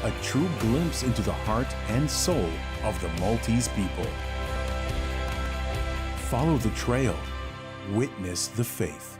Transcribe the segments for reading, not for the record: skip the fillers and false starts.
a true glimpse into the heart and soul of the Maltese people. Follow the trail, witness the faith.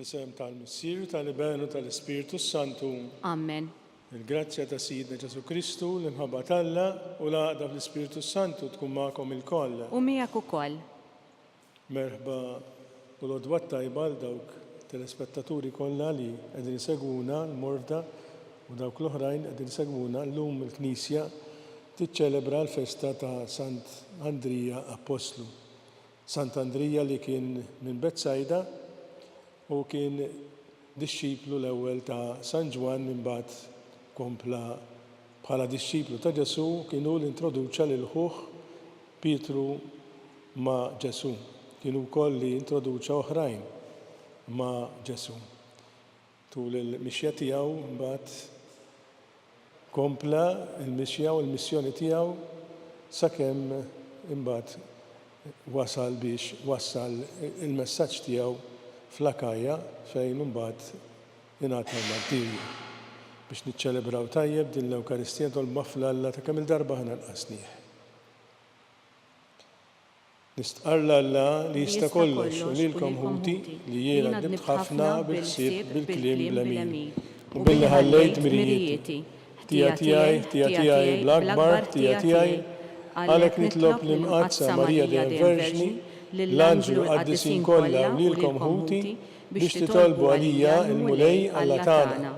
Nisem tal-Missir, tal-Ibenu, tal-Ispiritu Santu. Amen. Il-grazzja ta' Sidna Ġesu Kristu, l-imħabba Alla u l-għaqda fl-Ispiritu Santu tkun magħkom il-koll. U miegħek ukoll. Merħba u l-odwa tajba l dawk telespettaturi kollha li qegħdin isegwuna l-Morda u dawk l-oħrajn qegħdin isegwuna llum il-Knisja tiċċelebra l-festa ta' Sant Andrija Apostlu. Sant Andrija li kien minn Betsajda u kien dixxiplu l-ewwel ta' San Ġwan imbagħad kompla bħala dixxiplu ta' Ġesu kienu l-introduċa lil ħuħ Pietru ma' Ġesu. Kienu wkoll li introduċa oħrajn ma' Ġesu. Tul il-mixja tiegħu mbagħad kompla il-mixja u l-missjoni tiegħu sakemm imbagħad wasal biex wassal il-messaġġ tiegħu fl-Akajja fejn imbagħad ingħata l-martirju biex niċċelebraw tajjeb din l-Ewkaristija tolba fl-Alla ta' kemm il-darba ħana nqasnih. Nistqarla Alla li jista' kollox u lilkom ħuti li jiena gdibt ħafna bil-ħsieb bil-kliem bl-emin u billi ħallejt mirijieti. Tija tiegħi bl-akbar tija tiegħi għalhekk nitlob l-imqazza Marija dejjem Verġni l-anġlu qaddisin kollha u lilkom ħuti biex titolbu għalija il-mulej Alla tagħna.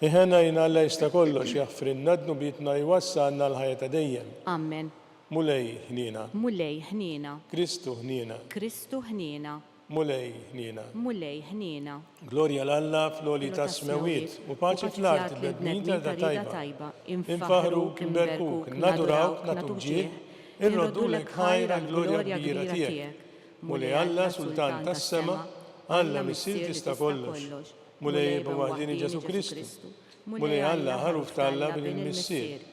Iħena jien Alla jista' kollox jaħfrinna dnubietna jwassalna l-ħajja ta' dejjem. Amen. Mulej ħniena. Mulej ħniena. Kristu ħniena. Kristu ħniena. Mulej ħniena. Mulej ħniena. Glorja l-Alla fl-oli ta' smewiet u paċi fl-art b'edmin ta' tajba. Infaħruk, inberkuk, nadurawk, natuk ġieħ, irrodulek ħajra glorja kbira tiegħek. Mulej Alla sultan tas-sema, Alla Missir tista' kollox. Mulej b'waħdini Ġesu Kristu. Mulej Alla ħaruf tal-Alla bil-Missir.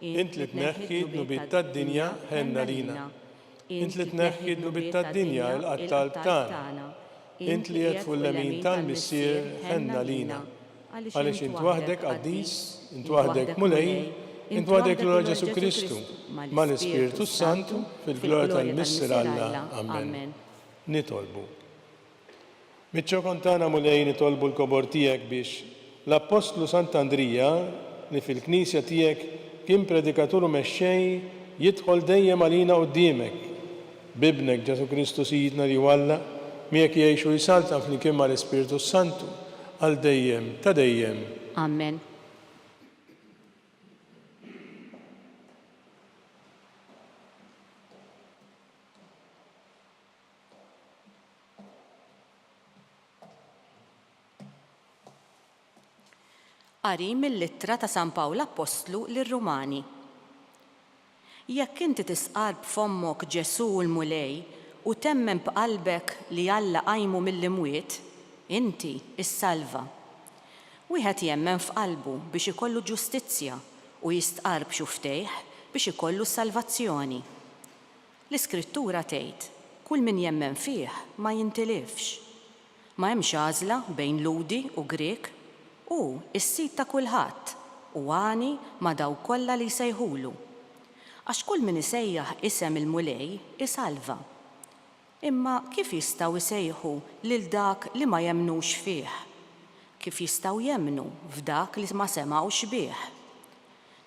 Int li tneħħi d-nubiet tad-dinja ħenna lina. Int li tneħħi d-nubiet tad-dinja l-qattal tagħna. Int li jedfu l-lemin tal-Missir ħenna lina. Għaliex int waħdek qaddis, int waħdek mulej, int waħdek l-Ora Ġesu Kristu, ma l-Ispiritu Santu fil-glorja tal-Missir Alla. Amen. Nitolbu. Miċċokon tagħna mulej nitolbu l-kobor tiegħek biex l-Apostlu Sant Andrija li fil-Knisja tiegħek kien predikatur u mexxej jidħol dejjem għalina quddiemek. Bibnek Ġesu Kristu Sidna li walla miegħek jgħixu jsalta flimkien mal-Ispiritu Santu għal dejjem ta' dejjem. Amen. Qari mill-Littra ta' San Pawl Apostlu lir-Rumani. Jekk inti tisqar b'fommok Ġesu l-mulej u temmen b'qalbek li Alla qajmu mill-imwiet, inti issalva. Wieħed jemmen f'qalbu biex ikollu ġustizzja u jistqar b'xuftejh biex ikollu salvazzjoni. L-Iskrittura tgħid, kull min jemmen fih ma jintilifx. Ma hemmx għażla bejn Ludi u Grek u s-sit ta' kulħadd u għani ma' daw kollha li jsejħulu. Għax kull min isejjaħ isem il-mulej isalva. Imma kif jistgħu jsejħu lil dak li ma jemnux fih? Kif jistgħu jemnu f'dak li ma semgħux bih?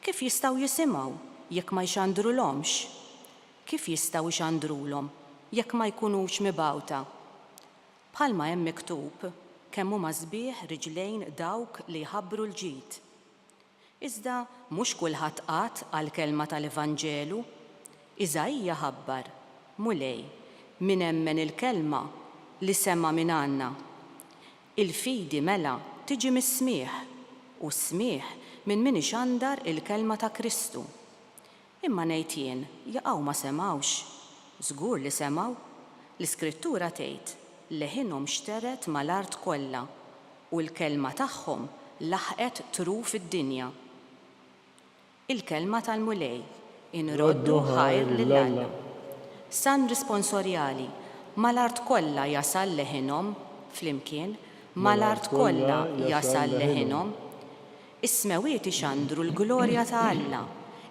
Kif jistgħu jisimgħu jekk ma jxandrulhomx? Kif jistgħu jxandrulhom jekk ma jkunux mibgħuta? Bħalma hemm miktub kemm huma sbieħ riġlejn dawk li jħabbru l-ġid. Iżda mhux kulħadd qatt għall-kelma tal-Evanġelu. Iżajja ħabbar, mulej, min hemmen il-kelma li semma minn Anna. Il-fidi mela tiġi mis-smieħ u s-smieħ minn min ixandar il-kelma ta' Kristu. Imma ngħid jien jaqgħu ma semgħux. Żgur li semgħu. L-Iskrittura tgħid leħinhom xteret mal-art kollha u l-kelma tagħhom laħqet tru fid-dinja. Il-kelma tal-mulej inroddu ħajr lill-Alla. San risponsorjali mal-art kollha jasal leħinhom flimkien, mal-art kollha jasal leħinhom. Is-smewiet ixandru l-glorja ta' Alla,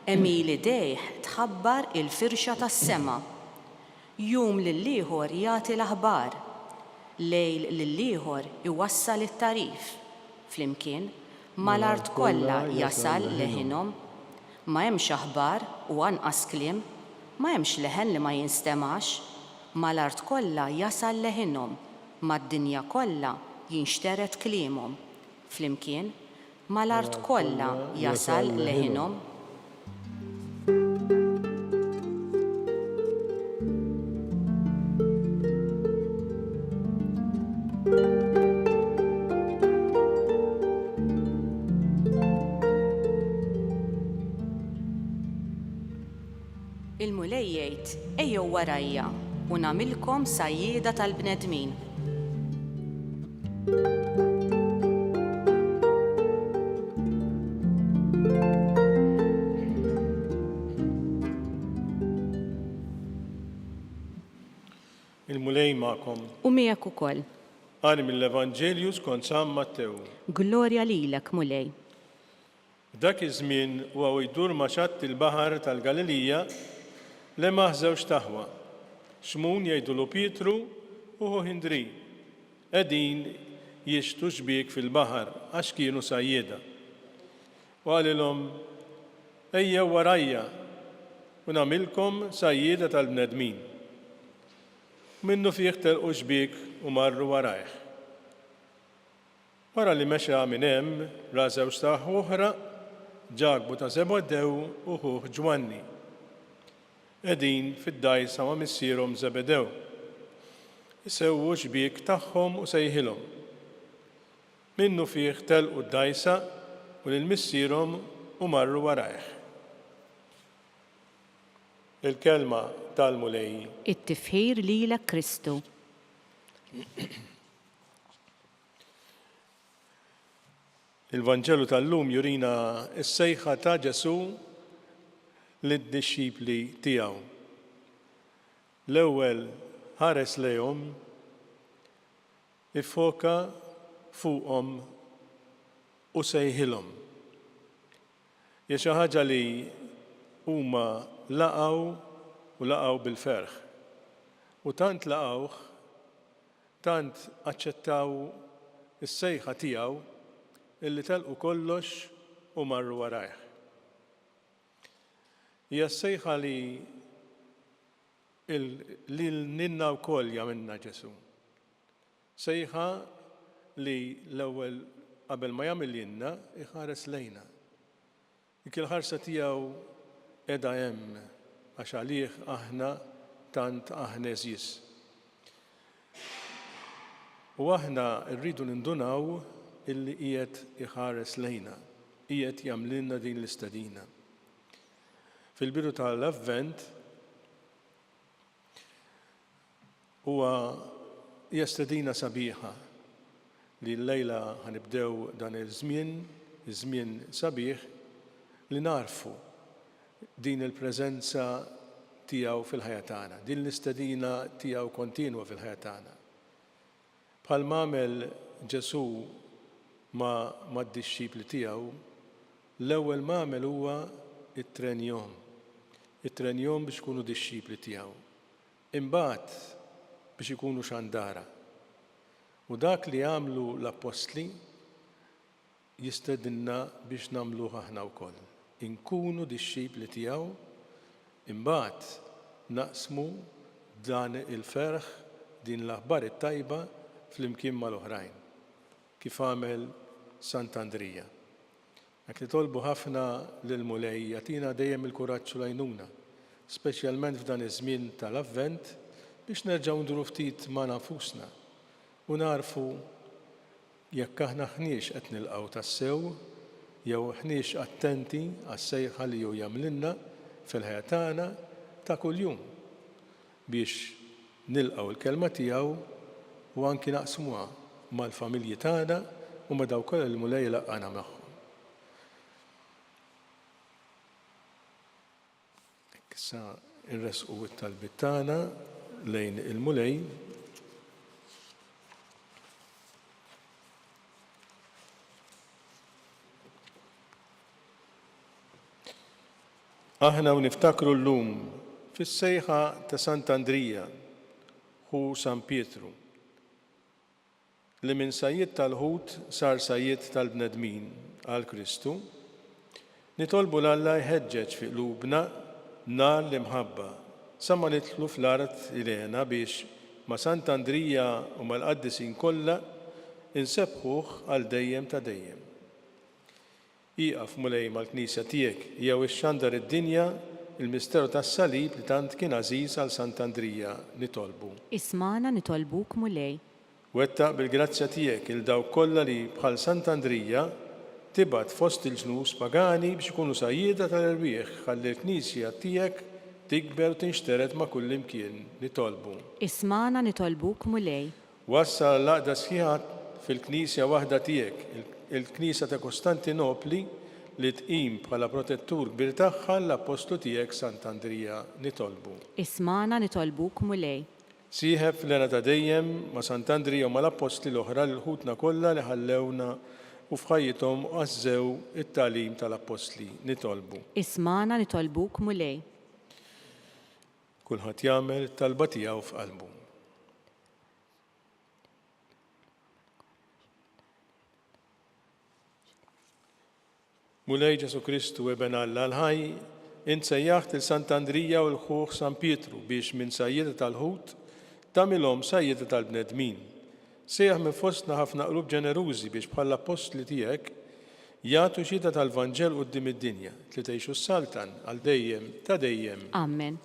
emili dejħ tħabbar il-firxa tas-sema. Jum lill-ieħor jagħti l-aħbar, lejl lill-ieħor iwassal it-tarif. Flimkien, mal-art kollha jasal leħinhom. Ma hemmx aħbar u anqas kliem, ma hemmx leħen li ma jinstemax, mal-art kollha jasal leħinhom, mad-dinja kollha jinxteret kliemhom. Flimkien, mal-art kollha jasal leħinhom. Il-mulej jgħid ejjew warajja u nagħmilkom sajjieda tal-bnedmin. Il-mulej magħkom. U miegħek ukoll. Qari mill-Evanġelju skont San Mattew. Glorja lilek, mulej. Dak iż-żmien huwa jdur ma' xatt il-baħar tal-Galilija le maħżewx taħwa. Xmun jgħidulu Pietru u Ħindri. Qegħdin jixtu xbiek fil-baħar għax kienu sajjieda. U għalilhom ejjew warajja u nagħmilkom sajjieda tal-bnedmin. Minnu fih telqu xbiek u marru warajh. Wara li mexa minn hemm ra żewġ taħ oħra ġagbu ta' Zebedew u ħuh Ġwanni. Qegħdin fid-dajsa ma' missierhom Zebedew. Isewwu xbiek tagħhom u sejħilhom. Minnu fih telqu d-dajsa u lil missierhom u marru warajh. Il-kelma tal-mulej. It-tifħir lilek Kristu. Il-Vanġelu tal-lum jurina s-sejħa ta' Ġesu lid-dixxipli tiegħu. L-ewwel ħares lejhom, iffoka fuqhom u sejħilhom. Hija xi ħaġa li huma laqgħu bil-ferħ. U tant laqgħuh, tant aċċettaw is-sejħa tiegħu illi telqu kollox u marru warajh. Hija s-sejħa li l-ninna wkoll jagħmilna Ġesu. Sejħa li l-ewwel qabel ma jagħmel lilna iħares lejna. Dik il-ħarsa tiegħu qiegħda hemm għax għalih aħna tant aħna eżis. U aħna rridu nindunaw illi qiegħed iħares lejna, qiegħed jagħmlilna din l-istedina. Fil-bidu tal-Avvent huwa hija stedina sabiħa li l-lejla ħanibdew dan iż-żmien sabiħ li narfu din il-preżenza tiegħu fil-ħajja tagħna, din l-istedina tiegħu kontinwa fil-ħajja tagħna. Bħal m'għamel Ġesu ma' d-dixxipli tiegħu, l-ewwel m'għamel huwa it-trenjhom biex ikunu dixxipli tiegħu. Imbagħad biex ikunu xandara. U dak li għamlu l-apostli jistedinna biex nagħmluh aħna wkoll. inkunu disċipli tiegħu, imbagħad naqsmu dan il-ferħ, din l-aħbar it-tajba fl-imkien mal-oħrajn, kif għamel Sant'Andrija. Jekk nitolbu ħafna lil Mulej jagħtina dejjem il-kuraġġ u l-għajnuna, speċjalment f'dan iż-żmien tal-Avvent, biex nerġgħu nduru ftit ma' nafusna u narfu jekk aħna ħniex qed nilqgħu tas-sew jew ħniex attenti għas-sejħa li hu jagħmlilna fil-ħajja tagħna ta' kuljum biex nilqgħu l-kelma tiegħu u anki naqsmuha mal-familji tagħna u ma' dawk kollha il-Mulej laqqana magħhom. Issa nresqu t-talbiet tagħna lejn il-Mulej. Aħna niftakru llum fis-sejħa ta' Sant'Andrija u San Pietru li minn sajjied tal-ħut sar sajjied tal-bnedmin għal Kristu, nitolbu l-Alla jħeġġeġ fi qlubna nar l-imħabba sa ma nidħlu fl-art ilena biex ma' Sant'Andrija u mal-qaddisin kollha insebħuh għal dejjem ta' dejjem. Iqaf Mulej mal-Knisja tiegħek jew ix-xandar id-dinja il-misteru tas-salib li tant kien għażiż għal Sant'Andrija nitolbu. Ismana nitolbuk Mulej. Wettaq bil-grazzja tiegħek il dawk kollha li bħal Sant'Andrija tibgħat fost il-ġnus pagani biex ikunu sajjieda tal-irwieħ ħalli l-Knisja tiegħek tikber u tinxteret ma' kull imkien nitolbu. Ismana nitolbuk Mulej. Wassal l-għaqda sħiħa fil-Knisja waħda tiegħek, il-Knisja ta' Kostantinopli li tqim bħala protettur kbir tagħha l-Apostlu tiegħek Sant'Andrija nitolbu. Ismana nitolbuk Mulej. Sieħeb fl-era ta' dejjem ma' Sant'Andrija u mal-Apostli l-oħra li ħutna kollha li ħallewna u f'ħajjithom għazzew it-tagħlim tal-Apostli nitolbu. Ismana nitolbuk Mulej. Kulħadd jagħmel it-talba tiegħu f'qalbu. Mulej Ġesu Kristu eben Alla l-ħaj, int sejjaħt il-Sant'Andrija u l-ħuħ San Pietru biex minn sajjieda tal-ħut tagħmilhom sajjieda tal-bnedmin. Sejjaħ minn fostna ħafna qlub ġenerużi biex bħall apostli tiegħek jagħtu xhieda tal-Vanġell quddiem id-dinja li tgħixu s-saltan għal dejjem ta' dejjem. Amen.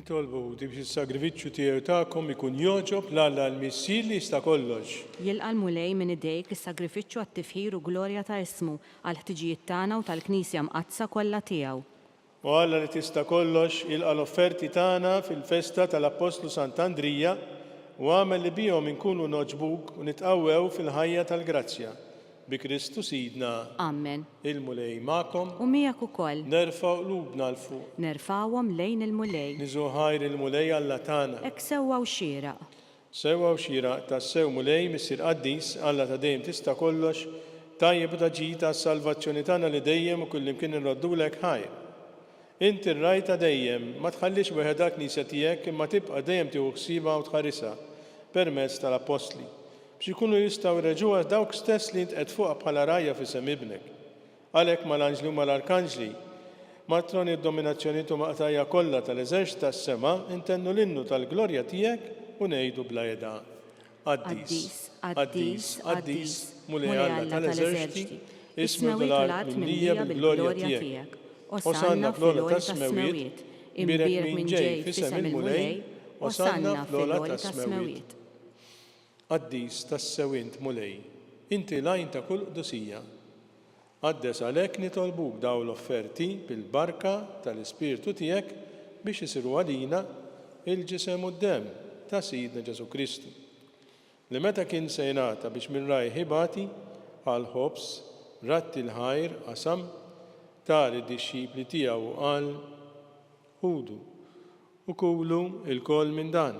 Nitolbu biex is-sagrifiċċju tiegħu tagħkom ikun joġob l-Alla l-Missier li jista' kollox. Jilqa' l-Mulej minn idejk is-sagrifiċċju għat-tifħir u glorja ta' ismu għal ħtiġijiet tagħna u tal-Knisja mqazza kollha tiegħu. U Alla li tista' kollox ilqa' l-offerti tagħna fil-festa tal-Apostlu Sant'Andrija u għamel li bihom inkunu noġbuk u nitqawwew fil-ħajja tal-grazzja. Bi Kristu Sidna. Amen. Il-Mulej magħkom. U miegħek ukoll. Nerfgħu qlubna l fuq. Nerfgħuhom lejn il-Mulej. Niżu ħajr il-Mulej Alla tagħna. Hekk sewwa u xieraq. Sewwa u xieraq tas-sew Mulej missier Qaddis Alla ta' dejjem tista' kollox, tajjeb u taġid tas-salvazzjoni tagħna li dejjem u kullimkien irroddulek ħajr. Inti rajta dejjem ma tħallix weħeda Knisja tiegħek imma tibqa' dejjem tieħu ħsiebha u tħarisha permezz tal-Apostli. biex ikunu jistgħu jreġgħuha dawk stess li int qed fuqha bħala rajja f'isem ibnek. Għalhekk mal-anġli u mal-arkanġli, mat-troni d-dominazzjonijiet u maqtajja kollha tal-eżerċ tas-sema intennu l-innu tal-glorja tiegħek u ngħidu bla edha. Qaddis, qaddis, qaddis, mulej Alla tal-eżerċti, ismu l-art mimlija bil-glorja tiegħek. Osanna fl-ola tas-smewiet, imbierek min ġej f'isem il-mulej, osanna fl-ola tas-smewiet. Qaddis tas-sewint mulej, inti lajn ta' kull qdusija. Għaddes għalhekk nitolbuk daw l-offerti bil-barka tal-Ispirtu tiegħek biex isiru għalina il-ġisem u d-demm ta' Sidna Ġesu Kristu. Li meta kien se jingħata biex minn rajh ħibati għal ħobs ratti l-ħajr qasam tar id-dixxipli tiegħu qal ħudu u kulu il-kol minn dan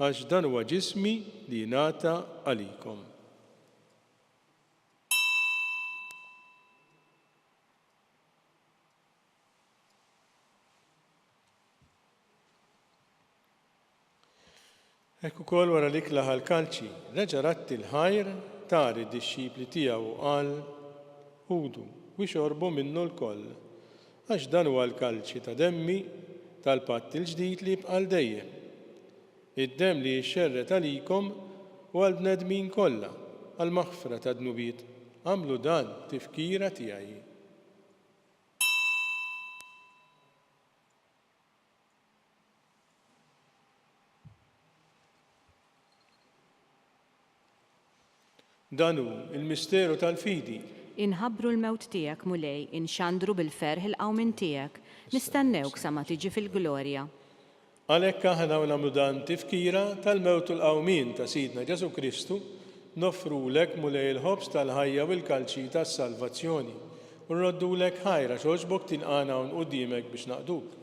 għax dan huwa ġismi li jingħata għalikom. Hekk ukoll wara li klaħa l-kalċi, reġa' ratti l-ħajr tar id-dixxipli tiegħu qal ħudu u xorbu minnu l-koll, għax dan huwa l-kalċi ta' demmi tal-patt il-ġdid li jibqa' dejjem. Id-demm li jixxerret għalikom u għall-bnedmin kollha għall-maħfra ta' dnubiet. Għamlu dan tifkira tiegħi. Dan hu il-misteru tal-fidi. Inħabbru l-mewt tiegħek mulej, inxandru bil-ferħ il-qawmin tiegħek, nistennewk sa ma tiġi fil-glorja. Għalhekk aħna nagħmlu dan tifkira tal-mewt u l-qawmin ta' Sidna Ġesu Kristu, nofrulek mulej il-ħobs tal-ħajja u l-kalċi tas-salvazzjoni u nroddulek ħajra xogħġbok tinqana hawn quddiemek biex naqduk.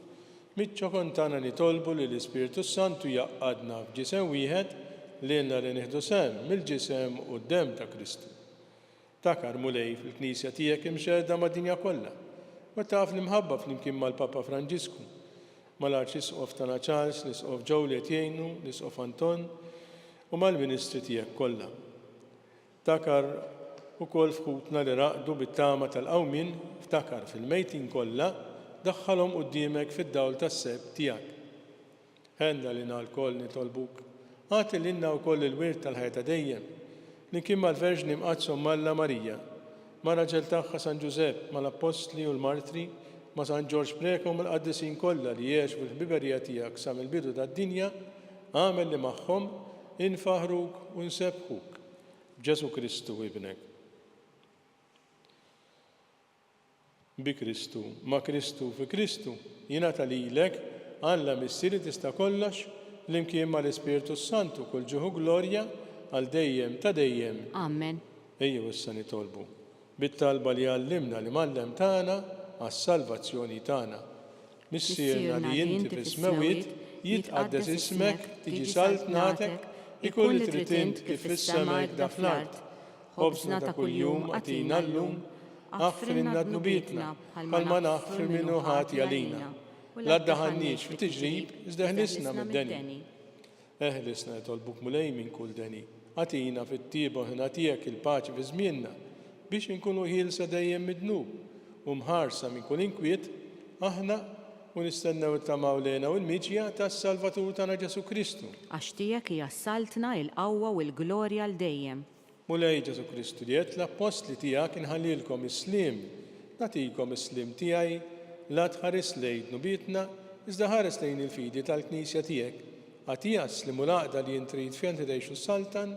Miċ-ċokon tagħna nitolbu li l-Ispirtu Santu jaqqadna f'ġisem wieħed li jenna li nieħdu sem mill-ġisem u d-demm ta' Kristu. Takar mulej fil-Knisja tiegħek imxedda mad-dinja kollha, ma taf li mħabba flimkien mal-Papa Franġisku, mal-Arċisqof tagħna Charles, l-Isqof Ġewli qed jgħinu, l-Isqof Anton u mal-Ministri tiegħek kollha. Takar ukoll fħutna li raqdu bit-tama tal-qawmin, ftakar fil-mejtin kollha daħħalhom quddiemek fid-dawl tas-seb tiegħek. Ħenna li l-koll nitolbuk għati l-inna u koll il-wirt tal-ħajta dejjem, li kien mal-Verġni mqazzhom Malla Marija, ma' raġel tagħha San Ġusepp, mal-Apostli u l-Martri, ma' San Ġorġ Preka u mal-qaddisin kollha li jgħixu fil-ħbiberija tiegħek sa mill-bidu tad-dinja, għamel li magħhom infaħruk u nsebħuk b'Ġesu Kristu ibnek. Bi Kristu, ma' Kristu fi Kristu, jingħata lilek Alla missieri tista' kollox l-imkien ma l-Ispirtu Santu kull ġuħu glorja għal dejjem ta' dejjem. Amen. Ejjew issa nitolbu bit-talba li għallimna li mallem tagħna għas-salvazzjoni tagħna. Missierna li inti fis-smewiet jitqaddes ismek, tiġi salt nagħtek, ikun li trid int kif fis-sema hekk fl-art. Ħobżna ta' kuljum għatina llum, aħfrinna dnubietna bħalma naħfri minnu ħati għalina. La ddaħanniex fi tiġrib, iżda ħlisna mid-deni. Eħlisna jitolbuk mulej minn kull deni. Għatina fit-tieba ħina tiegħek il-paċi fi żmienna biex inkunu ħielsa dejjem mid-dnub u mħarsa minn kull inkwiet aħna u nistennew it-tamaw lejna u l-miġja tas-Salvatur tagħna Ġesu Kristu. Għax tiegħek hija s-saltna, il-qawwa u l-glorja l dejjem. Mulej Ġesu Kristu li qed l-apostli tiegħek inħallilkom is-slim, nagħtikom is-slim tiegħi la tħares lejn dnubietna, iżda ħares lejn il-fidi tal-Knisja tiegħek. Għatijas li mulaqda li jintrid fejn tidgħixu s-saltan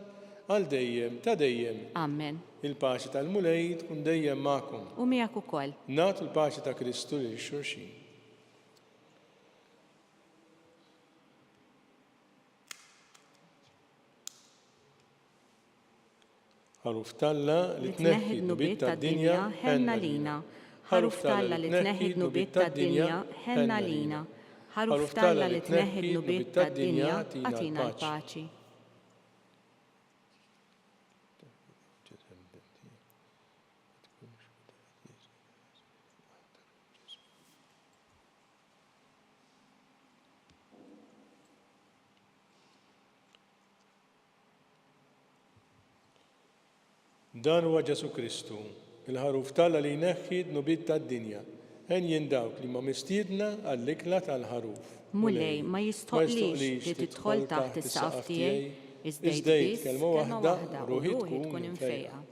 għal dejjem ta' dejjem. Amen. Il-paċi tal-mulej tkun dejjem magħkom. U miegħek ukoll. Nagħtu l-paċi ta' Kristu lil xulxin. Ħaruf Talla li tneħħi dnubiet tad-dinja ħenna lina. Ħaruf Talla li tneħħi dnubiet tad-dinja ħenna lina. Ħaruf Talla li tneħħi dnubiet tad-dinja għatina l-paċi. Dan huwa Ġesu Kristu, il-ħaruf Talla li jneħħi d-nubit tad-dinja. Ħen jindawk li ma mistiedna għall-ikla tal-ħaruf. Mulej ma jistħoqlix li tidħol taħt is-saqaf tiegħi, iżdejt kelma waħda ruħi tkun imfejqa.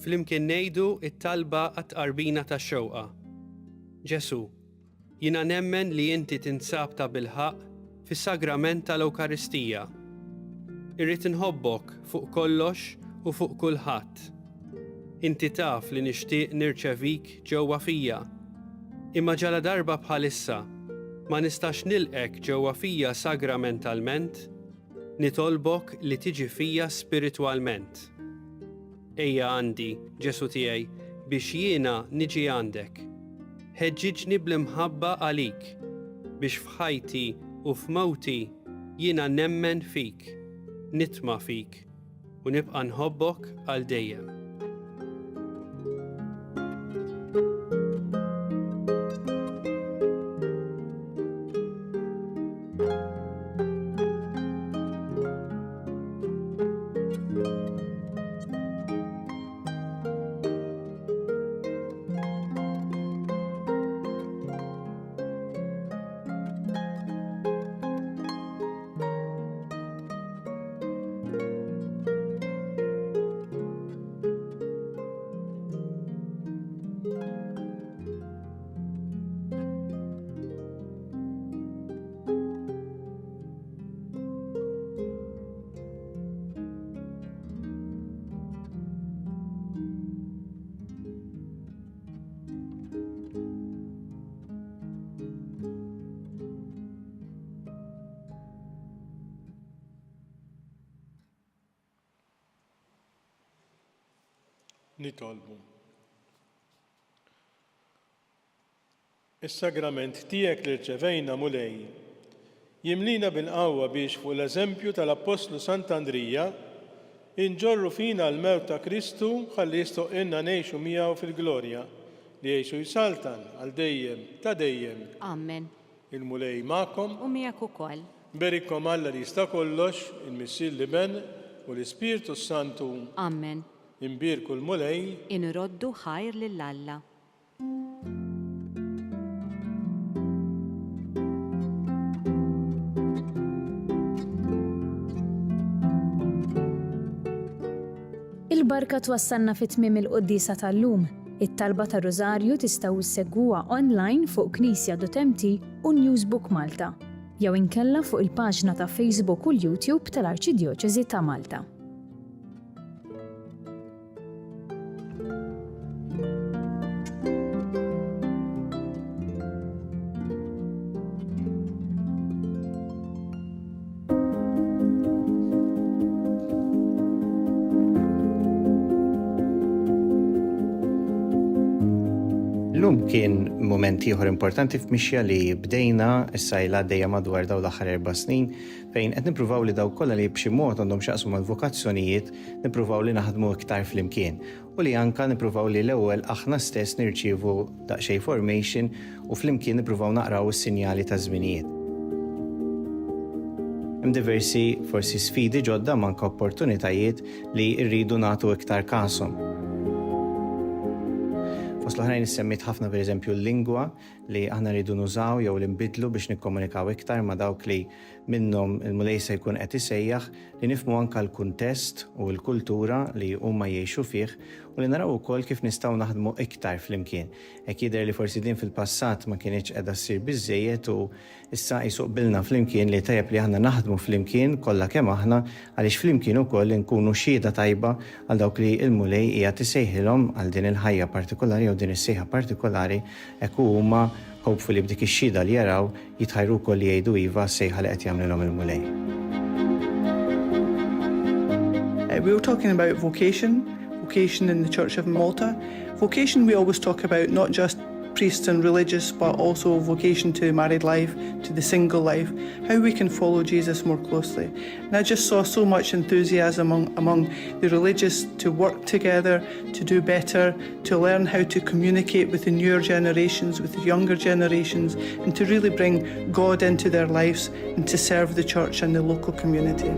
Flimkien ngħidu it-talba għat-qarbina tax-xewqa. Ġesu, jiena nemmen li inti tinsab ta' bilħaq fis-sagrament tal-Ewkaristija. Irrid inħobbok fuq kollox u fuq kulħadd. Inti taf li nixtieq nirċevik ġewwa fija. Imma ġala darba bħalissa ma nistax nilqek ġewwa fija sagramentalment, nitolbok li tiġi fija spiritwalment. Ejja għandi, Ġesu tiegħi, biex jiena niġi għandek. Ħeġġiġni bl-imħabba għalik, biex f'ħajti u f'mowti jiena nemmen fik, nitma' fik, u nibqa' nħobbok għal dejjem. Nitolbu. Is-sagrament tiegħek li rċevejna mulej jimlina bil-qawwa biex fuq l-eżempju tal-Apostlu Sant'Andrija inġorru fina l-mewt ta' Kristu ħalli jistoqilna ngħixu miegħu fil-glorja li jgħixu jsaltan għal dejjem ta' dejjem. Amen. Il-mulej magħkom U miegħek ukoll. Berikkom Alla li jista' kollox, il-Missier li ben u l-Ispirtu Santu. Amen. Imbirku l-mulej. Inroddu ħajr lill-Alla. Il-barka twassalna fit-tmiem il-qoddisa tal-lum. It-talba ta' Rożarju tistgħu issegwuha online fuq Knisja.mt u Newsbook Malta, jew inkella fuq il-paġna ta' Facebook u l-YouTube tal-Arċidjoċeżi ta' Malta. L-lum kien moment ieħor importanti f'mixja li bdejna s-sajla dejja madwar daw l-aħħar 4 snin fejn qed nippruvaw li daw kollha li b'xi mod għandhom x'jaqsmu mal-vokazzjonijiet nippruvaw li naħdmu iktar flimkien u li anka nippruvaw li l-ewwel aħna stess nirċievu daqsxejn formation u flimkien nippruvaw naqraw is-sinjali ta' żminijiet. Hemm diversi forsi sfidi ġodda manka opportunitajiet li rridu nagħtu iktar kasom. Fost l-oħrajn issemmit ħafna pereżempju l-lingwa li aħna rridu nużaw jew li nbidlu biex nikkomunikaw iktar ma' dawk li minnhom il-mulej se jkun qed isejjaħ li nifhmu anke l-kuntest u l-kultura li huma jgħixu fih u li naraw ukoll kif nistgħu naħdmu iktar flimkien. Hekk jidher li forsi din fil-passat ma kienx qiegħda ssir biżżejjed u issa jsuqbilna flimkien li tajjeb li aħna naħdmu flimkien kollha kemm aħna għaliex flimkien ukoll nkunu xhieda tajba għal dawk li l-mulej qiegħed isejħilhom għal din il-ħajja partikolari jew din is-sejħa partikolari hekk huma hopefully b'dik ix-xhieda li jaraw jitħajru wkoll li jgħidu iva s-sejħa li qed jagħmlilhom il-mulej. We were talking about vocation in the Church of Malta. Vocation we always talk about not just priests and religious, but also vocation to married life, to the single life, how we can follow Jesus more closely. And I just saw so much enthusiasm among the religious to work together, to do better, to learn how to communicate with the newer generations, with the younger generations, and to really bring God into their lives and to serve the church and the local community.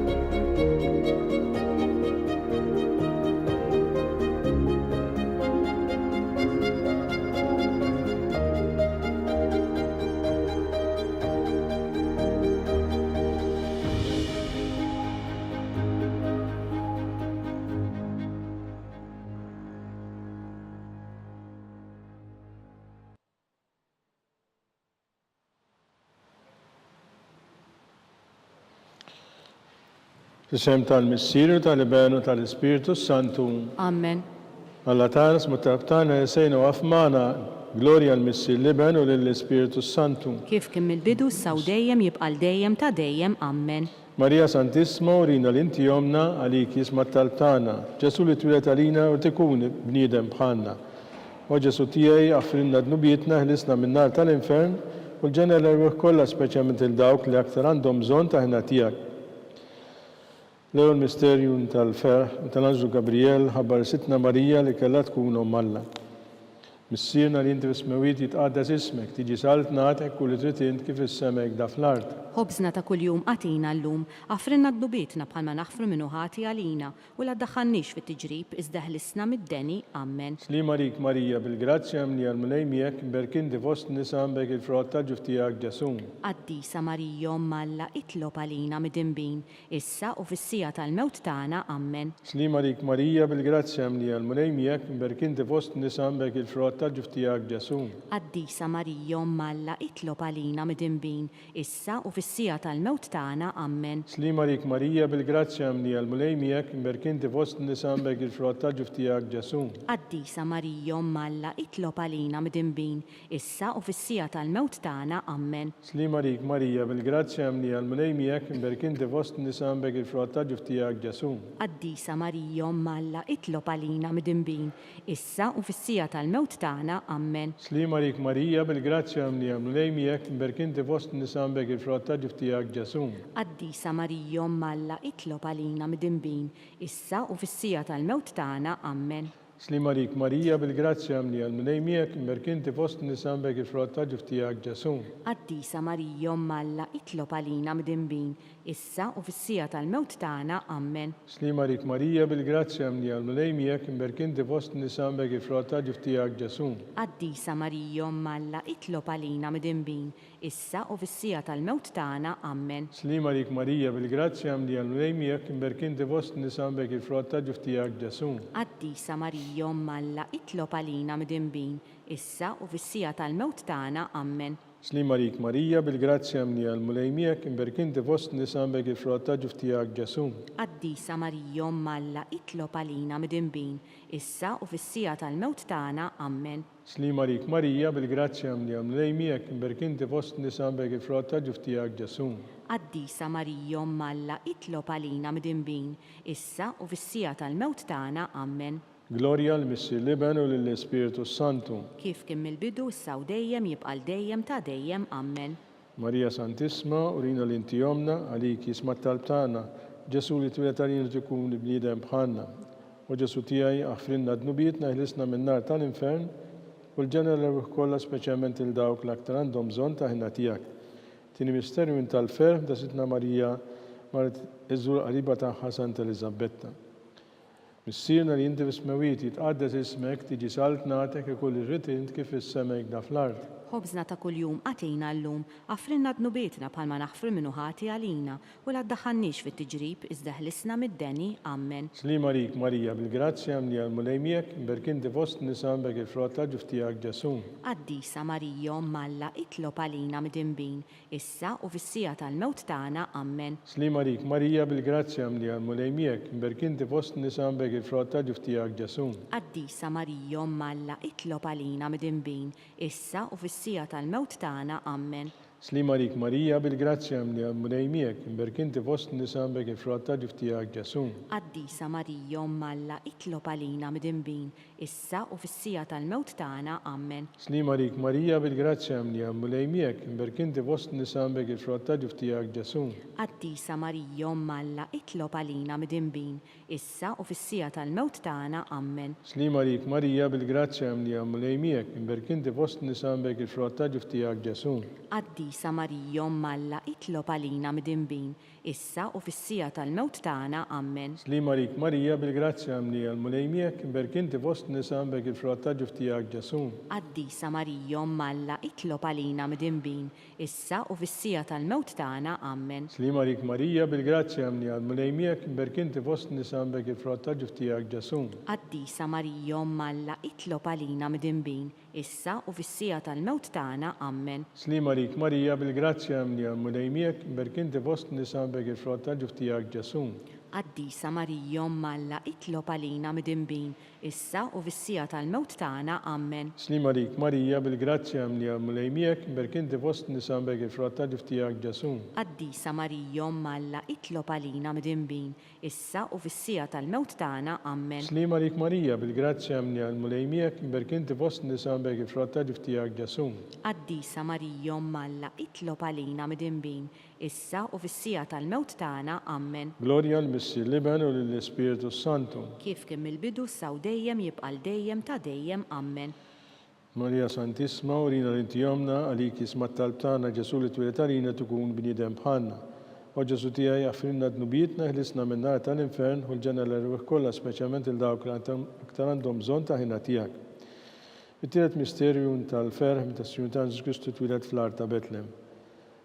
Isem tal-Missieru tal-Ibenu tal-Ispiritu Santu. Amen. Alla taras mutabtana jesejna wafmana glorja l-Missir l-Ibenu lill-Ispiritu Santu. Kif kim il-bidu s-saw dejjem jibqal dejjem ta' dejjem. Amen. Maria Santissima urina l-inti jomna għalik jisma tal-tana. Ġesu li twilet għalina u tikun bniedem bħanna. U Ġesu tijaj għafrinna d-nubietna ħlisna minnar tal-infern u l-ġenna l-erwih kolla speċjalment il-dawk li aktar għandhom bżon taħna tijak. L-ewwel misterju tal-ferħ tal-Anġlu Gabriel ħabbar sitna Marija li kellha tkun omm Alla. Missierna li inti fis-smawiet jitqaddas ismek, tiġi salt nagħtek kull trid int kif is-semek da fl-art. Ħobżna ta' kuljum għatina llum, għafrinna d-dubietna bħalma naħfru minnu ħati għalina u la ddaħħalniex fit-tiġrib iżda ħlisna mid-deni. Amen. Slima rik Marija bil-grazzja mli għal-mulej miegħek mberkinti fost nisa mbek il-frott ta' ġuf tiegħek Ġesu. Qaddisa Marija Omm Alla itlob għalina mid-inbin, issa u fis-sija tal-mewt tagħna. Amen. Slima rik Marija bil-grazzja mli għal-mulej miegħek mberkinti fost nisa mbek il-frott ta' ġuf tiegħek Ġesu. Qaddisa Marija Omm Alla itlob għalina mid-inbin, issa u fis-sija tal-mewt tagħna. Amen. Slima rik Marija bil-grazzja mli għal-mulej miegħek mberkinti fost nisa mbek il-frott ta' ġuf tiegħek Ġesu. Qaddisa Marija Omm Alla itlob għalina mid-inbin, issa u fis-sija tal-mewt tagħna. Amen. Slima rik Marija bil-grazzja mli għal-mulej miegħek mberkinti fost nisa mbek il-frott ta' ġuf tiegħek Ġesu. Qaddisa Marija Omm Alla itlob għalina mid-inbin, issa u fis-sija tal-mewt tagħna. Amen. Slima rik Marija bil-grazzja mli għal-mulej miegħek mberkinti fost nisa mbek il-frott ta' ġuf tiegħek Ġesu. Qaddisa Marija Omm Alla itlob għalina mid-inbin, issa u fis-sija tal-mewt tagħna. Amen. Slima rik Marija bil-grazzja mli għal-mulej miegħek mberkinti fost nisa mbek il-frott ta' ġuf tiegħek Ġesu. Qaddisa Marija Omm Alla itlob għalina mid-inbin, issa u fis-sija tal-mewt tagħna. Amen. Slima rik Marija bil-grazzja mli għal-mulej miegħek mberkinti fost nisa mbek il-frott ta' ġuf tiegħek Ġesu. Qaddisa Marija Omm Alla itlob għalina mid-inbin, issa u fis-sija tal-mewt tagħna. Amen. Slima rik Marija bil-grazzja mli għal-mulej miegħek mberkinti fost nisa mbek il-frott ta' ġuf tiegħek Ġesu. Qaddisa Marija Omm Alla itlob għalina mid-inbin, issa u fis-sija tal-mewt tagħna. Amen. Slima rik Marija bil-grazzja mli għal-mulej miegħek mberkinti fost nisa mbek il-frott ta' ġuf tiegħek Ġesu. Qaddisa Marija Omm Alla itlob għalina mid-inbin, issa u fis-sija tal-mewt tagħna. Amen. Slima rik Marija bil-grazzja mli għal-mulej miegħek mberkinti fost nisa mbek il-frott ta' ġuf tiegħek Ġesu. Qaddisa Marija Omm Alla itlob għalina mid-inbin, issa u fis-sija tal-mewt tagħna. Amen. Glorja l-Missi Liben u l-Spiritu Santu. Kif kien mill-bidu issa u dejjem jibqa' dejjem ta' dejjem. Amen. Marija Santisma, urina l-inti jomna, għalik jisma talb tagħna, Ġesu li twilet għalina tkun bniedem bħalna. U Ġesu tiegħi aħfrinna dnubietna ħlisna min-nar tal-infern u l-ġenera kollha speċjalment il dawk l-aktar għandhom bżonn ta' ħinna tiegħek. Tieni misterju minn tal-ferm da sitna Marija maret iżżur qariba tagħha Sant Eliżabetta. Missierna li inti fis-smawiet jitqaddes ismek tiġi salt nagħtek ikull irrid kif is-semek da fl-art. Ħobżna ta' kuljum għatina llum, għafrinna dnubietna bħalma naħfru minnu ħati għalina u la ddaħħannix fit-tiġrib iżda ħlisna mid-deni. Amen. Slima rik Marija bil-grazzja mli għal-mulejmiek, imberkinti fost nisam bek il-frott ta' ġuftijak Ġesu. Qaddisa Marija Malla itlob għalina mid-imbin, issa u fis-sija tal-mewt tagħna. Amen. Slima rik Marija bil-grazzja mli għal-mulejmiek, imberkinti fost nisam bek il-frott ta' ġuftijak Ġesu. Qaddisa Marija Malla itlob għalina mid-imbin, issa u fis-sija tal-mewt tagħna. Amen. Slima rik Marija bil-grazzja mli għal-mulejmiek, imberkinti fost nisam bek il-frott ta' ġuftijak Ġesu. Qaddisa Marija Malla itlob għalina mid-imbin, issa u fis-sija tal-mewt tagħna. Amen. Slima rik Marija bil-grazzja mli għal-mulejmiek, imberkinti fost nisam bek il-frott ta' ġuftijak Ġesu. Qaddisa Marija Malla itlob għalina mid-imbin, issa u fis-sija tal-mewt tagħna. Amen. Slima rik Marija bil-grazzja mli għal-mulejmiek, imberkinti fost nisam bek il-frott ta' ġuftijak Ġesu. Qaddisa Marija Malla itlob għalina mid-imbin, issa u fis-sija tal-mewt tagħna. Amen. Slima rik Marija bil-grazzja mli għal-mulejmiek, imberkinti fost nisam bek il-frott ta' ġuftijak Ġesu. Qaddisa Marija Malla itlob għalina mid-imbin, issa u fis-sija tal-mewt tagħna. Amen. Slima rik Marija bil-grazzja mli għal-mulejmiek, imberkinti fost nisam bek il-frott ta' ġuftijak Ġesu. Qaddisa Marija Malla itlob għalina mid-imbin, issa u fis-sija tal-mewt tagħna. Amen. Slima rik Marija bil-grazzja mli għal-mulejmiek, imberkinti fost nisam bek il-frott ta' ġuftijak Ġesu. Qaddisa Marija Malla itlob għalina mid-imbin, issa u fis-sija tal-mewt tagħna. Amen. Slima rik Marija bil-grazzja mli għal-mulejmiek, imberkinti fost nisam bek il-frott ta' ġuftijak Ġesu. Qaddisa Marija Malla itlob għalina mid-imbin, issa u fis-sija tal-mewt tagħna. Amen. Slima rik Marija bil-grazzja mli għal-mulejmiek, imberkinti fost nisam bek il-frott ta' ġuftijak Ġesu. Qaddisa Marija Malla itlob għalina mid-imbin, issa u fis-sija tal-mewt tagħna. Amen. Glorja l-Missi Liben u l-Spiritu Santu. Kif kien mill-bidu issa u dejjem jibqa' dejjem ta' dejjem. Amen. Marija Santisma, urina l-inti jomna, għalik jisma talb tagħna Ġesu li twilet għalina tkun bniedem bħalna. U Ġesu tiegħi aħfrinna dnubietna ħlisna min-nar tal-infern u l-ġenna l-erwieħ kollha speċjalment il dawk li aktar għandhom bżonn ta' ħina tiegħek. It-tielet misterju tal-ferħ tas-Sinjur ta' Ġesu Kristu twilet fl-art ta' Betlem.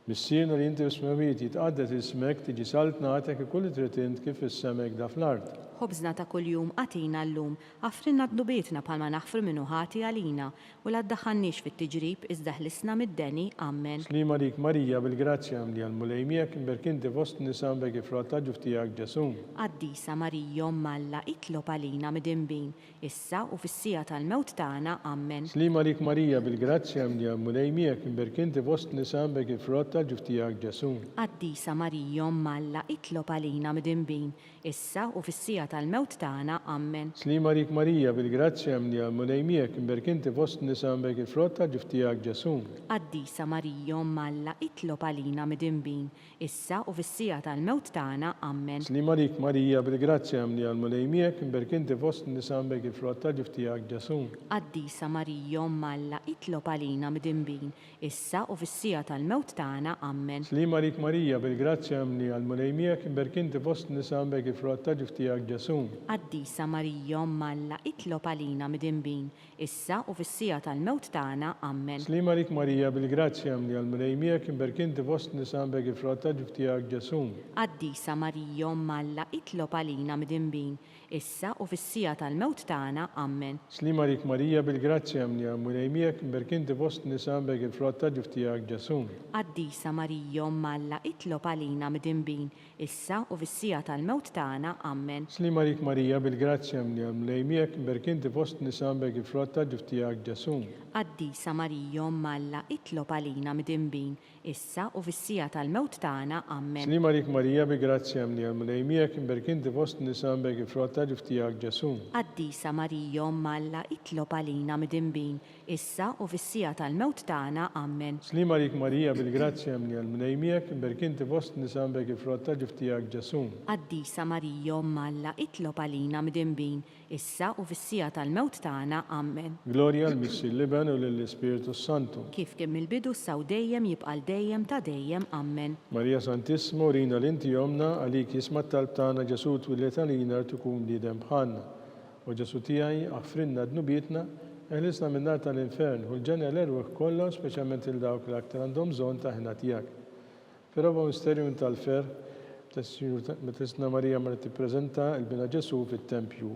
Missierna li inti fis-smawiet jitqaddes ismek tiġi salt nagħtek ikull trid kif is-semek da fl-art. Ħobżna ta' kuljum għatina llum, għafrinna dnubietna bħalma naħfru minnu ħati għalina u la ddaħħannix fit-tiġrib iżda ħlisna mid-deni. Amen. Slima rik Marija bil-grazzja mli għal-mulejmiek, imberkinti fost nisam bek il-frott ta' ġuftijak Ġesu. Qaddisa Marija Malla itlob għalina mid-imbin, issa u fis-sija tal-mewt tagħna. Amen. Slima rik Marija bil-grazzja mli għal-mulejmiek, imberkinti fost nisam bek il-frott ta' ġuftijak Ġesu. Qaddisa Marija Malla itlob għalina mid-imbin, issa u fis-sija tal-mewt tagħna. Amen. Slima rik Marija bil-grazzja mli għal-mulejmiek, imberkinti fost nisam bek il-frott ta' ġuftijak Ġesu. Qaddisa Marija Malla itlob għalina mid-imbin, issa u fis-sija tal-mewt tagħna. Amen. Slima rik Marija bil-grazzja mli għal-mulejmiek, imberkinti fost nisam bek il-frott ta' ġuftijak Ġesu. Qaddisa Marija Malla itlob għalina mid-imbin, issa u fis-sija tal-mewt tagħna. Amen. Slima rik Marija bil-grazzja mli għal-mulejmiek, imberkinti fost nisam bek il-frott ta' ġuftijak Ġesu. Qaddisa Marija Malla itlob għalina mid-imbin, issa u fis-sija tal-mewt tagħna. Amen. Slima rik Marija bil-grazzja mli għal-mulejmiek, imberkinti fost nisam bek il-frott ta' ġuftijak Ġesu. Qaddisa Marija Malla itlob għalina mid-imbin, issa u fis-sija tal-mewt tagħna. Amen. Slima rik Marija bil-grazzja mli għal-mulejmiek, imberkinti fost nisam bek il-frott ta' ġuftijak Ġesu. Qaddisa Marija Malla itlob għalina mid-imbin, issa u fis-sija tal-mewt tagħna. Amen. Slima rik Marija bil-grazzja mlejmiek berkinti fost nisam bek il-frotta ġuftijak ġasum. Qaddisa Marija Alla, itlob għalina midinbin, issa u fis-sija tal-mewt tagħna. Amen. Slima rik Marija bil-grazzja mlejmiek berkinti fost nisam bek il-frotta ġuftijak ġasum. Qaddisa Marija Alla, itlob għalina midinbin, issa u fis-sija tal-mewt tagħna. Amen. Slima rik Marija bil-grazzja mlejmiek berkinti fost nisam bek il-frotta ġuftijak ġasum. Qaddisa Marija Alla, itlob għalina midinbin, issa u fis-sija tal-mewt tagħna. Amen. Gloria l-Missi Liban u l-Spiritu Santu. Kif kemm il-bidu saw dejjem jibqal dejjem ta' dejjem. Amen. Marija Santissima urina l-inti jomna għalik jisma t-talb tagħna Ġesu twillet għalina tkun bniedem bħalna. U Ġesu tiegħi aħfrinna dnubietna eħlisna min-nar tal-infern u l-ġenja l-erwieħ kollha speċjalment il-dawk l-aktar għandhom bżonn ta' ħina tiegħek. Firova misterju tal-fer Meta Marija ma tippreżenta l-bina Ġesu fit-tempju.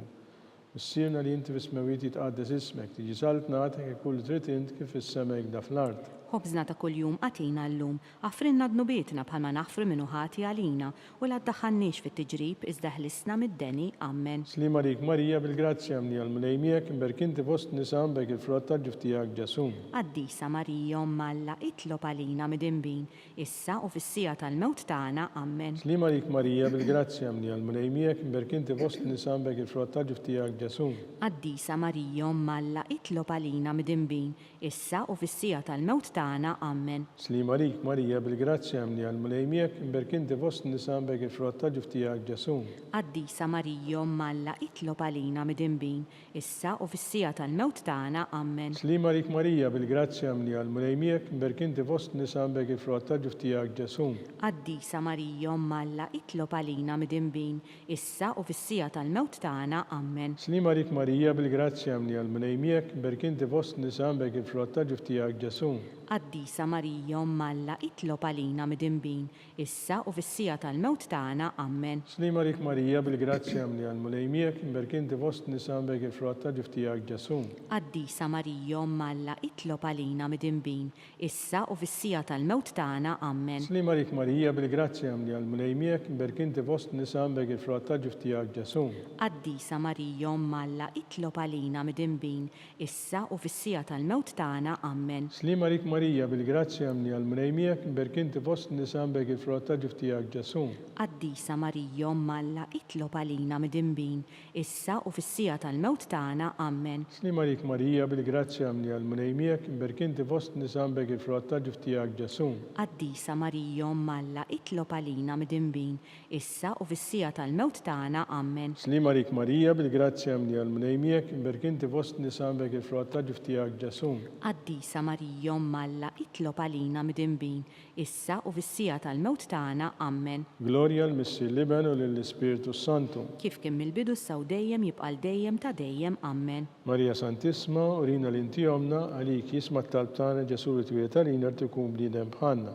Missirna li inti fis-smewit jitqaddes ismek, tiġi salt nagħtek kull trid int kif is-sema jgħidha fl-art. Ħobżna ta' kuljum għatina llum, għafrinna dnubietna bħalma naħfru minnu ħati għalina u la ddaħħalniex fit-tiġrib iżda ħlisna mid-deni. Amen. Slima rik Marija bil-grazzja mni għal-mlejmiek imberkinti fost nisam bek il-frotta ġuftijak ġasum. Qaddisa Marija Alla, itlob għalina midinbin, issa u fis-sija tal-mewt tagħna. Amen. Slima rik Marija bil-grazzja mni għal-mlejmiek imberkinti fost nisam bek il-frotta ġuftijak ġasum. Qaddisa Marija Alla, itlob għalina midinbin, issa u fis-sija tal-mewt tagħna. Amen. Slima rik Marija bil-grazzja mni għal-mlejmiek imberkinti fost nisam bek il-frotta ġuftijak ġasum. Qaddisa Marija Alla, itlob għalina midinbin, issa u fis-sija tal-mewt tagħna. Amen. Slima rik Marija bil-grazzja mni għal-mlejmiek imberkinti fost nisam bek il-frotta ġuftijak ġasum. Qaddisa Marija Alla, itlob għalina midinbin, issa u fis-sija tal-mewt tagħna. Amen. Slima rik Marija bil-grazzja mni għal-mlejmiek imberkinti fost nisam bek il-frotta ġuftijak ġasum. Qaddisa Marija Alla, itlob għalina midinbin, issa u fis-sija tal-mewt tagħna. Amen. Slima rik Marija bil-grazzja mni għal-mlejmiek imberkinti fost nisam bek il-frotta ġuftijak ġasum. Qaddisa Marija Alla, itlob għalina midinbin, issa u fis-sija tal-mewt tagħna. Amen. Slima rik Marija bil-grazzja mni għal-mlejmiek imberkinti fost nisam bek il-frotta ġuftijak ġasum. Qaddisa Marija Alla, itlob għalina midinbin, issa u fis-sija tal-mewt tagħna. Amen. Slima rik Marija bil-grazzja mni għal-mlejmiek imberkinti fost nisam bek il-frotta ġuftijak ġasum. Qaddisa Marija Alla, itlob għalina midinbin, issa u fis-sija tal-mewt tagħna. Amen. Slima rik Marija bil-grazzja mni għal-mlejmiek imberkinti fost nisam bek il-frotta ġuftijak ġasum. Qaddisa Marija Alla, itlob għalina midinbin, issa u fis-sija tal-mewt tagħna. Amen. Slima rik Marija bil-grazzja mni għal-mlejmiek imberkinti fost nisam bek il-frotta ġuftijak ġasum. Qaddisa Marija Alla, itlob għalina midinbin, issa u fis-sija tal-mewt tagħna. Amen. Gloria l-Missi Liban u l-Spiritu Santu. Kif kemm il-bidu saw dejjem jibqal dejjem ta' dejjem. Amen. Marija Santissima urina l-inti jomna għalik jisma t-talb tagħna Ġesu li twiet għalina tkun bniedem bħalna.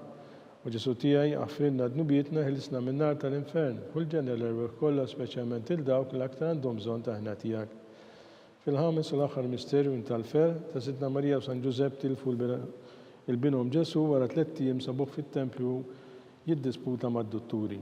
U Ġesu tiegħi aħfrinna dnubietna ħilsna min-nar tal-infern u l-ġenja l-erwieħ kollha speċjalment il-dawk l-aktar għandhom bżonn ta' ħna tiegħek. Fil-ħames u l-aħħar misterju tal-fer ta' Sidna Marija u San Ġusepp tilfu il-binhom Ġesu wara 3 ijiem sabuh fit-tempju jiddisputa mad-dutturi.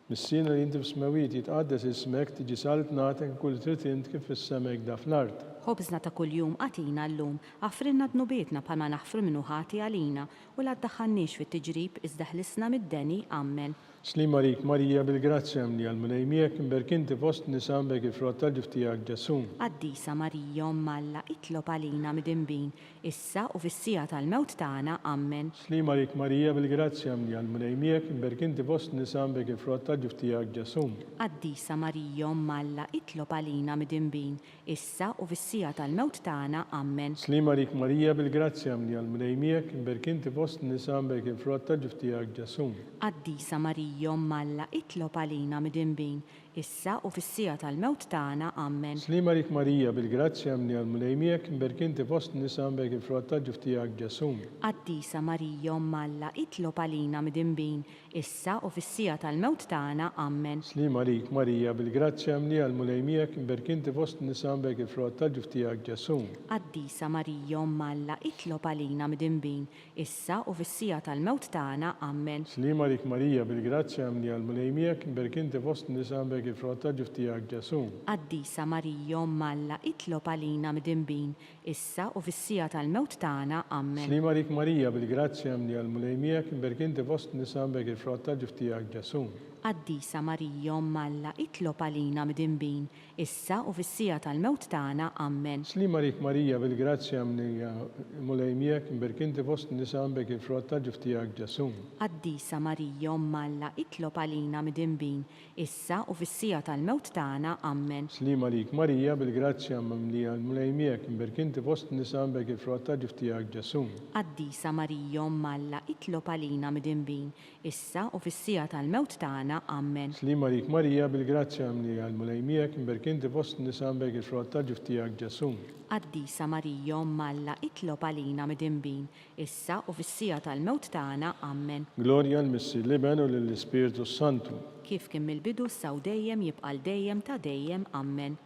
Missina li inti f'smewit jitqaddes ismek tiġi salt nagħtek kull trid int kif is-sema jgħidha fl-art. Ħobżna ta' kuljum għatina llum, għafrinna dnubietna bħalma naħfru minnu ħati għalina u la ddaħħalniex fit-tiġrib iżda ħlisna mid-deni. Amen. Slima rik Marija bil-grazzja mni għal-mlejmiek imberkinti fost nisam bek il-frotta ġuftijak ġasum. Qaddisa Marija Alla, itlob għalina midinbin, issa u fis-sija tal-mewt tagħna. Amen. Slima rik Marija bil-grazzja mni għal-mlejmiek imberkinti fost nisam bek il-frotta ġuftijak ġasum. Qaddisa Marija Alla, itlob għalina midinbin, issa u fis-sija tal-mewt tagħna. Amen. Slima rik Marija bil-grazzja mni għal-mlejmiek imberkinti fost nisam bek il-frotta ġuftijak ġasum. Qaddisa Marija Alla, itlob għalina midinbin, issa u fis-sija tal-mewt tagħna. Amen. Slima rik Marija bil-grazzja mni għal-mlejmiek imberkinti fost nisam bek il-frotta ġuftijak ġasum. Qaddisa Marija Alla, itlob għalina midinbin, issa u fis-sija tal-mewt tagħna. Amen. Slima rik Marija bil-grazzja mni għal-mlejmiek imberkinti fost nisam bek il-frotta ġuftijak ġasum. Qaddisa Marija Alla, itlob għalina midinbin, issa u fis-sija tal-mewt tagħna. Amen. Slima rik Marija bil-grazzja mni għal-mlejmiek imberkinti fost nisam bek il-frott tal-ġuf tiegħek Ġesu. Qaddisa Marija Omm Alla, itlob għalina midinbin, issa u fis-sija tal-mewt tagħna. Amen. Slima rik Marija bil-grazzja mni għal-mulej miegħek imberkinti fost nisa bek il-frott tal-ġuf tiegħek Ġesu. Qaddisa Marija Omm Alla, itlob għalina midinbin, issa u fis-sija tal-mewt tagħna. Amen. Slima rik Marija bil-grazzja mni għal-mulej miegħek imberkinti fost nisa bek il-frott tal-ġuf tiegħek Ġesu. Qaddisa Marija Omm Alla, itlob għalina midinbin, issa u fis-sija tal-mewt tagħna. Amen. Slima rik Marija bil-grazzja mni għal-mulej miegħek imberkinti fost nisa bek il-frott tal-ġuf tiegħek Ġesu. Qaddisa Marija Omm Alla, itlob għalina midinbin, issa u fis-sija tal-mewt tagħna. Amen. Slima rik Marija bil-grazzja mni għal-mulej miegħek imberkinti fost nisa bek il-frott tal-ġuf tiegħek Ġesu. Qaddisa Marija Omm Alla, itlob għalina midinbin, issa u fis-sija tal-mewt tagħna. Amen. Glorja l-Missi Liben u l-Ispiritu Santu. Kif kien mill-bidu issa u dejjem jibqa' dejjem ta' dejjem. Amen.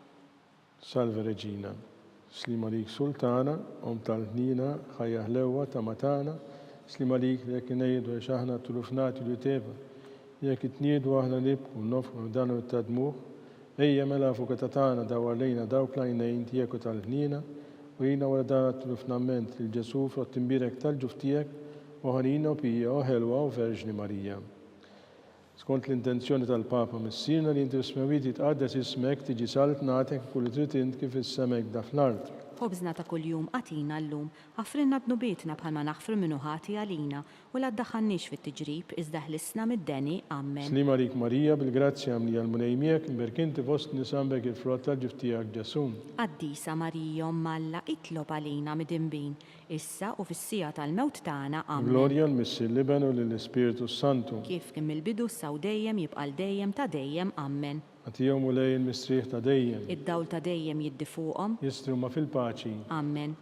Salve Regina. Slima lik Sultana, tal-ħnina, ħajja ħlewa ta' matana. Slima lik li jekk ngħidu xaħna tulufnati li teva. Jekk itniedu aħna nibku nofru danu t-tadmuh. Ejja mela fuq tatana dawar lejna dawk lajnejn tiegħek tal-ħnina u jina wara dan tulufnament lil Ġesu frott imbirek tal-ġuf tiegħek u ħanina u pija u ħelwa u Verġni Marija. Skont l-intenzjoni tal-Papa missirna li inti smewiti tqaddes ismek tiġi salt nagħtek kull trid int kif is-semek da fl-art. Ħobżna ta' kuljum għatina llum, ħafrinna b'nubietna bħalma naħfru minnu ħati għalina u la ddaħħalniex fit-tiġrib iżda ħlisna mid-deni. Amen. Slima rik Marija bil-grazzja mni għal-mulej miegħek imberkinti fost nisa bek il-frott tal-ġuf tiegħek Ġesu. Qaddisa Marija Omm Alla, itlob għalina midinbin, issa u fis-sija tal-mewt tagħna. Amen. Glorja l-Missi Liben u l-Ispiritu Santu. Kif kien mill-bidu issa u dejjem jibqa' dejjem ta' dejjem. Amen. Għatijom mulej il-mistriħ ta' dejjem. Id-dawl ta' dejjem jiddi fuqhom. Jistru ma fil-paċi. Amen.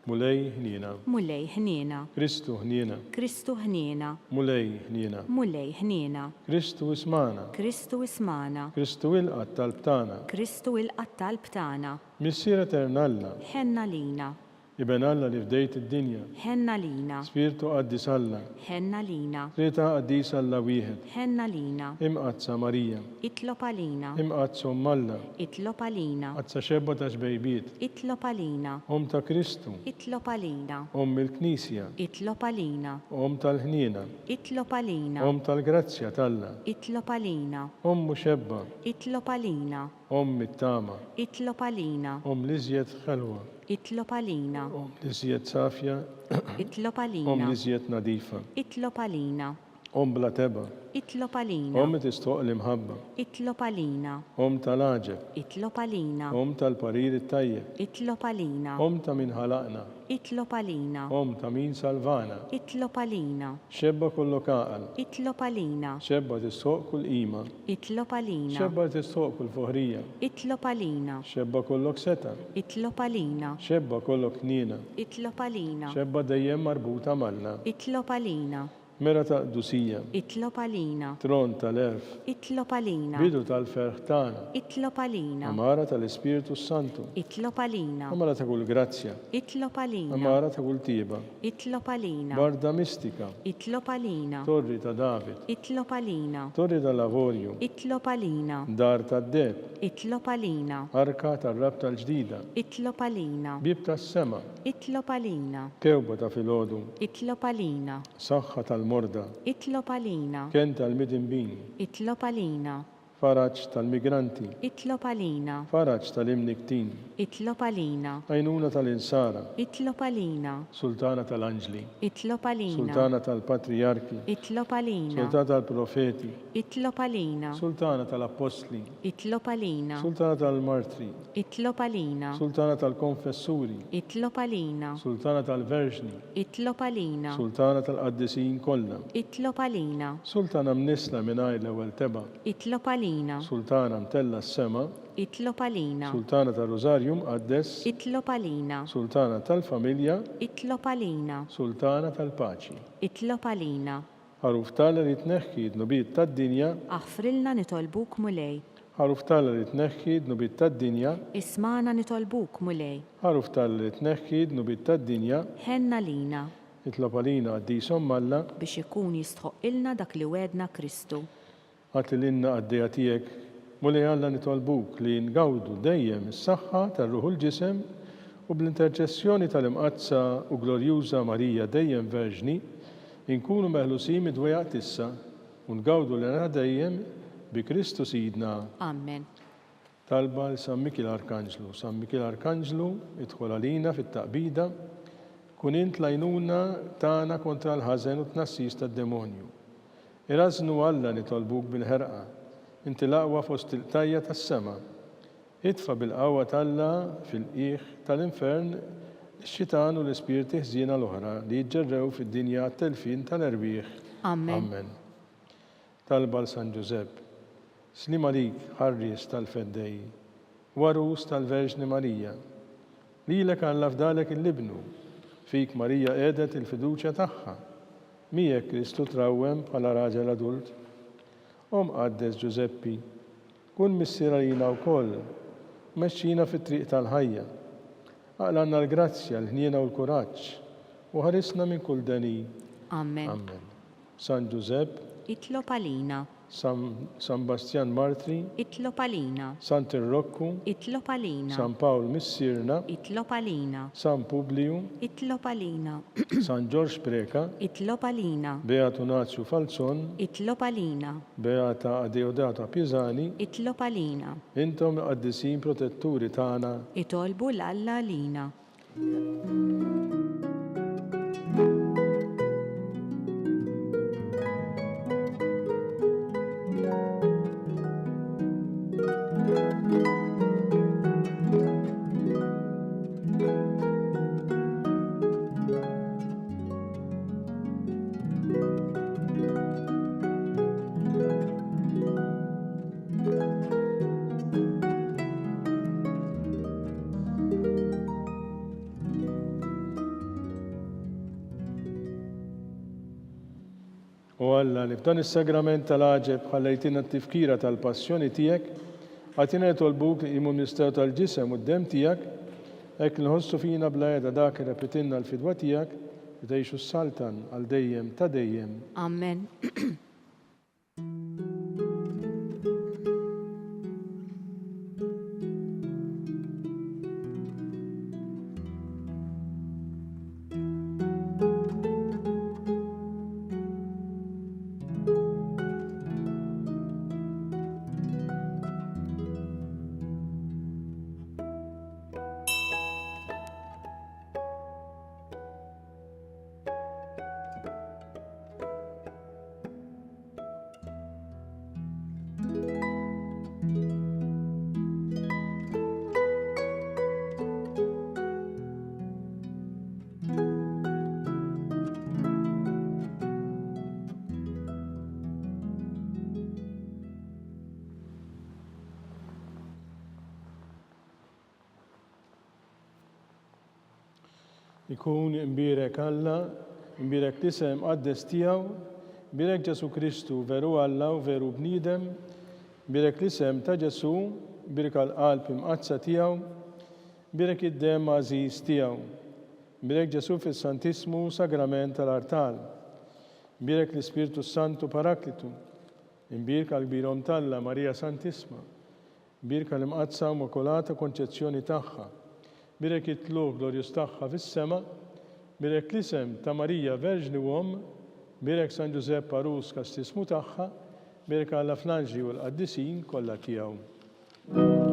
Mulej ħnina. Mulej ħniena. Kristu ħnina. Kristu ħniena. Mulej ħnina. Mulej ħniena. Kristu ismana. Kristu ismana. Kristu il-qatt tal-btana. Kristu il-qatt tal-btana. Missier eternalla. Ħenna lina. Iben Alla li fdejt id-dinja. Ħenna lina. Spiritu qaddis Alla. Ħenna lina. Trita qaddis Alla wieħed. Ħenna lina. Imqazza Marija. Itlob għalina. Imqazza Alla. Itlob għalina. Qazza xebba ta' xbejbiet. Itlob għalina. Ta' Kristu. Itlob għalina. Il-Knisja. Itlob għalina. Tal-ħnina. Itlob għalina. Tal-grazzja talla. Itlob għalina. Xebba. Itlob għalina. It-tama. Itlob għalina. Liżjed xelwa. Itlob għalina. Liżjed safja. Itlob għalina. Liżjed nadifa. Itlob għalina. Bla teba. Itlob għalina. Tistoq l-imħabba. Itlob għalina. Tal-aġeb. Itlob għalina. Tal-parir it-tajjeb. Itlob għalina. Ta' min ħalaqna. Itlob għalina. Ta' min salvana. Itlob għalina. Xebba kollu kaqal. Itlob għalina. Xebba tistoq kull qima. Itlob għalina. Xebba tistoq kull foħrija. Itlob għalina. Xebba kollok seta. Itlob għalina. Xebba kollok knina. Itlob għalina. Xebba dejjem marbuta malla. Itlob għalina. Mera ta' dusija. Itlob għalina. Tron tal-erf. Itlob għalina. Bidu tal-ferħ tagħna. Itlob għalina. Amara tal-Ispiritu Santu. Itlob għalina. Amara ta' kull grazzja. Itlob għalina. Amara ta' kull tiba. Itlob għalina. Barda mistika. Itlob għalina. Torri ta' David. Itlob għalina. Torri ta' Lavorju. Itlob għalina. Dar ta' Deb. Itlob għalina. Arka tar-rab tal-ġdida. Itlob għalina. Bib tas-sema. Itlob għalina. Kewba ta' filgħodu. Itlob għalina. Saħħa tal-morda. Itlob għalina. Ken tal-midinbin. Itlob għalina. Faraġġ tal-migranti. Itlob għalina. Faraġġ tal-imniktin. Itlob għalina. Għajnuna tal-insara. Itlob għalina. Sultana tal-anġli. Itlob għalina. Sultana tal-patriarki. Itlob għalina. Sultana tal-profeti. Itlob għalina. Sultana tal-apostli. Itlob għalina. Sultana tal-martri. Itlob għalina. Sultana tal-konfessuri. Itlob għalina. Sultana tal-verġni. Itlob għalina. Sultana tal-qaddisin kollha. Itlob għalina. Sultana mnisla mingħajr l-ewwel teba. Itlob għalina. Sultana mtella s-sema. Itlob għalina. Sultana tal-Rożarju mqaddes. Itlob għalina. Sultana tal-familja. Itlob għalina. Sultana tal-paċi. Itlob għalina. Ħaruf tala li tneħħi d-nubiet tad-dinja. Aħfrilna nitolbuk mulej. Ħaruf tala li tneħħi d-nubiet tad-dinja. Ismana nitolbuk mulej. Ħaruf tala li tneħħi d-nubiet tad-dinja. Ħenna lina. Itlob għalina għaddisom Alla. Biex ikun jistħoq ilna dak li wedna Kristu. Għatli l-inna għaddeja tijek Mulej Alla nitolbuk li ngawdu dejjem is-saħħa tar-ruħu l-ġisem u bl-interċessjoni tal-imqazza u glorjuża Marija dejjem Verġni inkunu meħlusin mid-dwejaq tissa u ngawdu l dejjem bi Kristu Sidna. Amen. Talba l-San Miki l-Arkanġlu. San Miki l-Arkanġlu idħol għalina fit-taqbida kun int lajnuna tagħna kontra l-ħażen u tnassis tad-demonju. Irażnu Alla nitolbuk bil-ħerqa. Inti l-aqwa fost il-tajja tas-sema. Idfa bil-qawwa talla fil-qiegħ tal-infern ix-xitan u l-ispirti ħżiena l-oħra li jġġerrew fid-dinja t-telfin tal-erbieħ. Amen. Talba l-San Ġusepp. Slim għalik ħarries tal-feddej, warus tal-Verġni Marija. Lilek Alla fdalek il-libnu, fik Marija qiegħdet il-fiduċja tagħha. Miegħek Kristu trawwem bħala raġel adult. Qaddes Ġuseppi, kun missier għalina wkoll, mexxina fit-triq tal-ħajja. Aqlanna l-grazzja, l-ħniena u l-kuraġġ u ħarisna minn kull deni. Amen. Amen. San Ġusepp, itlob għalina. San Bastian Martri, itlob għalina. San Tirrokku, itlob għalina. San Pawl Missirna, itlob għalina. San Publiu, itlob għalina. San George Preka, itlob għalina. Beatu Nazju Falzon, itlob għalina. Beata Adeodata Pisani, itlob għalina. intom qaddisin protetturi tagħna. Itolbu l-Alla għalina. U Alla li f'dan is-sagrament tal-għaġeb ħallejtina t-tifkira tal-passjoni tiegħek, għatina jtolbuk li imu mistew tal-ġisem u d-dem tiegħek, hekk nħossu fina bla qiegħda dak repetinna l-fidwa tiegħek li tgħixu s-saltan għal dejjem ta' dejjem. Amen. Ikun imbirek Alla, imbirek l-isem qaddes tiegħu, imbirek Ġesu Kristu veru Alla u veru bniedem, imbirek l-isem ta' Ġesu, imbirek għall-qalb imqazza tiegħu, imbirek id-dem għażiż tiegħu, imbirek Ġesu fis-Santismu sagrament tal-artal, imbirek l-Ispirtu Santu Paraklitu, imbirek għall-kbirhom talla Marija Santisma, imbirek għall-imqazza Immakolata Konċezzjoni tagħha, birek it-tluq glorjus tagħha fis-sema, birek l-isem ta' Marija Verġni u Omm, birek San Ġusepp Arus kastismu tagħha, birek Alla flanġi u l-qaddisin kollha tiegħu.